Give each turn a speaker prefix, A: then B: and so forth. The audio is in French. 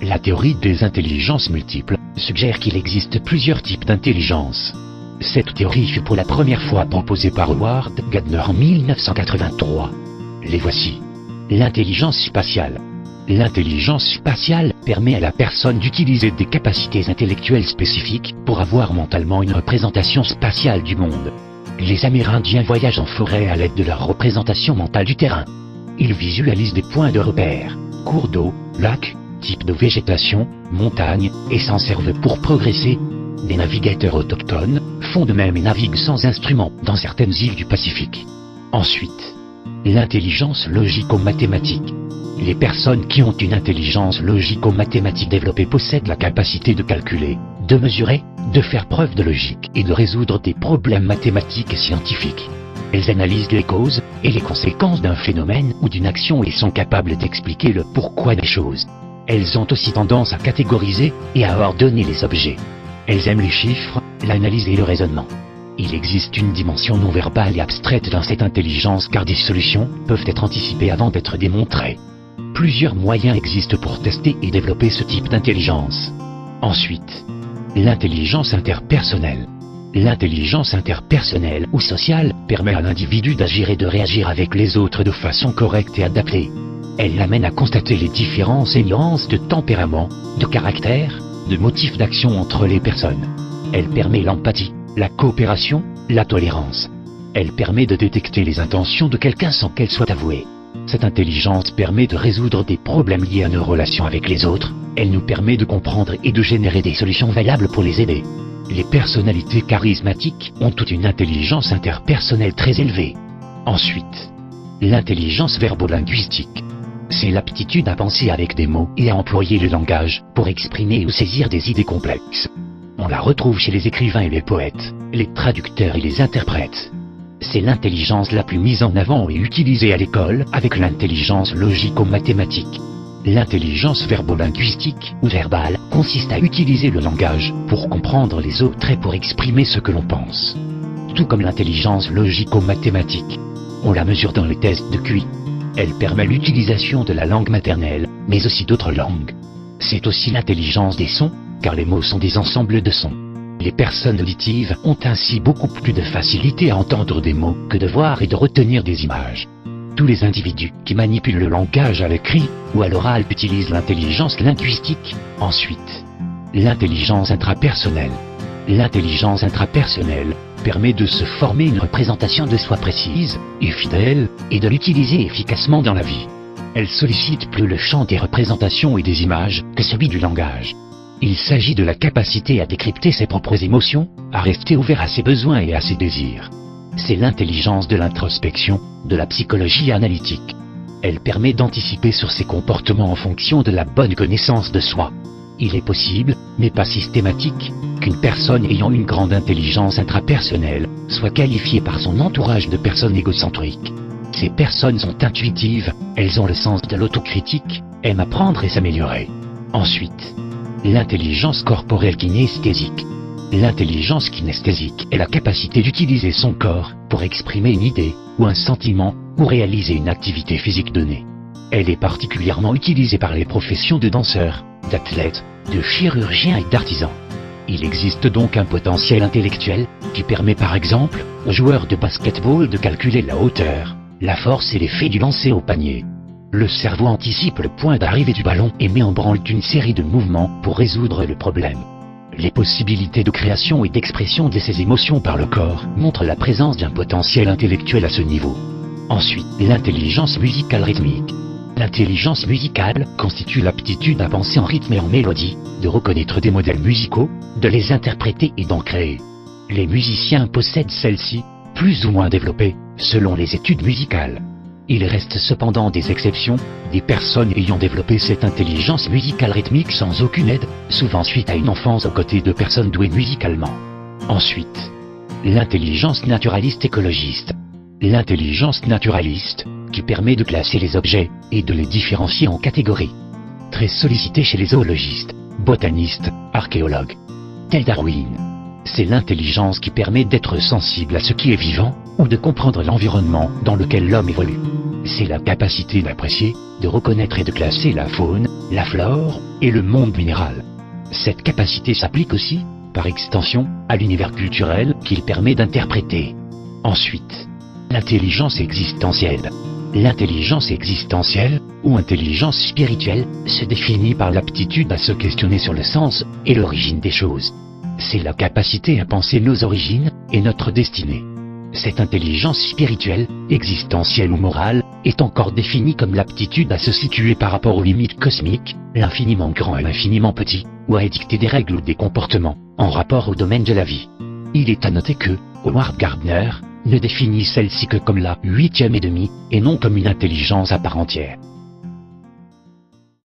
A: La théorie des intelligences multiples suggère qu'il existe plusieurs types d'intelligence. Cette théorie fut pour la première fois proposée par Howard Gardner en 1983. Les voici. L'intelligence spatiale. L'intelligence spatiale permet à la personne d'utiliser des capacités intellectuelles spécifiques pour avoir mentalement une représentation spatiale du monde. Les Amérindiens voyagent en forêt à l'aide de leur représentation mentale du terrain. Ils visualisent des points de repère, cours d'eau, lacs, types de végétation, montagnes, et s'en servent pour progresser. Des navigateurs autochtones font de même et naviguent sans instruments dans certaines îles du Pacifique. Ensuite, l'intelligence logico-mathématique. Les personnes qui ont une intelligence logico-mathématique développée possèdent la capacité de calculer, de mesurer, de faire preuve de logique et de résoudre des problèmes mathématiques et scientifiques. Elles analysent les causes et les conséquences d'un phénomène ou d'une action et sont capables d'expliquer le pourquoi des choses. Elles ont aussi tendance à catégoriser et à ordonner les objets. Elles aiment les chiffres, l'analyse et le raisonnement. Il existe une dimension non verbale et abstraite dans cette intelligence car des solutions peuvent être anticipées avant d'être démontrées. Plusieurs moyens existent pour tester et développer ce type d'intelligence. Ensuite, l'intelligence interpersonnelle. L'intelligence interpersonnelle ou sociale permet à l'individu d'agir et de réagir avec les autres de façon correcte et adaptée. Elle l'amène à constater les différences et nuances de tempérament, de caractère, de motifs d'action entre les personnes. Elle permet l'empathie, la coopération, la tolérance. Elle permet de détecter les intentions de quelqu'un sans qu'elles soient avouées. Cette intelligence permet de résoudre des problèmes liés à nos relations avec les autres. Elle nous permet de comprendre et de générer des solutions valables pour les aider. Les personnalités charismatiques ont toute une intelligence interpersonnelle très élevée. Ensuite, l'intelligence verbo-linguistique. C'est l'aptitude à penser avec des mots et à employer le langage pour exprimer ou saisir des idées complexes. On la retrouve chez les écrivains et les poètes, les traducteurs et les interprètes. C'est l'intelligence la plus mise en avant et utilisée à l'école avec l'intelligence logico-mathématique. L'intelligence verbo-linguistique ou verbale consiste à utiliser le langage pour comprendre les autres et pour exprimer ce que l'on pense. Tout comme l'intelligence logico-mathématique. On la mesure dans les tests de QI. Elle permet l'utilisation de la langue maternelle, mais aussi d'autres langues. C'est aussi l'intelligence des sons, car les mots sont des ensembles de sons. Les personnes auditives ont ainsi beaucoup plus de facilité à entendre des mots que de voir et de retenir des images. Tous les individus qui manipulent le langage à l'écrit ou à l'oral utilisent l'intelligence linguistique. Ensuite, l'intelligence intrapersonnelle. L'intelligence intrapersonnelle permet de se former une représentation de soi précise et fidèle et de l'utiliser efficacement dans la vie. Elle sollicite plus le champ des représentations et des images que celui du langage. Il s'agit de la capacité à décrypter ses propres émotions, à rester ouvert à ses besoins et à ses désirs. C'est l'intelligence de l'introspection, de la psychologie analytique. Elle permet d'anticiper sur ses comportements en fonction de la bonne connaissance de soi. Il est possible, mais pas systématique, qu'une personne ayant une grande intelligence intrapersonnelle soit qualifiée par son entourage de personnes égocentriques. Ces personnes sont intuitives, elles ont le sens de l'autocritique, aiment apprendre et s'améliorer. Ensuite, l'intelligence corporelle kinesthésique. L'intelligence kinesthésique est la capacité d'utiliser son corps pour exprimer une idée, ou un sentiment, ou réaliser une activité physique donnée. Elle est particulièrement utilisée par les professions de danseurs, d'athlètes, de chirurgiens et d'artisans. Il existe donc un potentiel intellectuel qui permet par exemple aux joueurs de basket-ball de calculer la hauteur, la force et l'effet du lancer au panier. Le cerveau anticipe le point d'arrivée du ballon et met en branle une série de mouvements pour résoudre le problème. Les possibilités de création et d'expression de ces émotions par le corps montrent la présence d'un potentiel intellectuel à ce niveau. Ensuite, l'intelligence musicale rythmique. L'intelligence musicale constitue l'aptitude à penser en rythme et en mélodie, de reconnaître des modèles musicaux, de les interpréter et d'en créer. Les musiciens possèdent celle-ci, plus ou moins développée, selon les études musicales. Il reste cependant des exceptions, des personnes ayant développé cette intelligence musicale rythmique sans aucune aide, souvent suite à une enfance aux côtés de personnes douées musicalement. Ensuite, l'intelligence naturaliste écologiste. L'intelligence naturaliste, qui permet de classer les objets et de les différencier en catégories. Très sollicitée chez les zoologistes, botanistes, archéologues. Tel Darwin. C'est l'intelligence qui permet d'être sensible à ce qui est vivant, ou de comprendre l'environnement dans lequel l'homme évolue. C'est la capacité d'apprécier, de reconnaître et de classer la faune, la flore et le monde minéral. Cette capacité s'applique aussi, par extension, à l'univers culturel qu'il permet d'interpréter. Ensuite, l'intelligence existentielle. L'intelligence existentielle, ou intelligence spirituelle, se définit par l'aptitude à se questionner sur le sens et l'origine des choses. C'est la capacité à penser nos origines et notre destinée. Cette intelligence spirituelle, existentielle ou morale, est encore définie comme l'aptitude à se situer par rapport aux limites cosmiques, l'infiniment grand et l'infiniment petit, ou à édicter des règles ou des comportements, en rapport au domaine de la vie. Il est à noter que, Howard Gardner, ne définit celle-ci que comme la 8e et demi, et non comme une intelligence à part entière.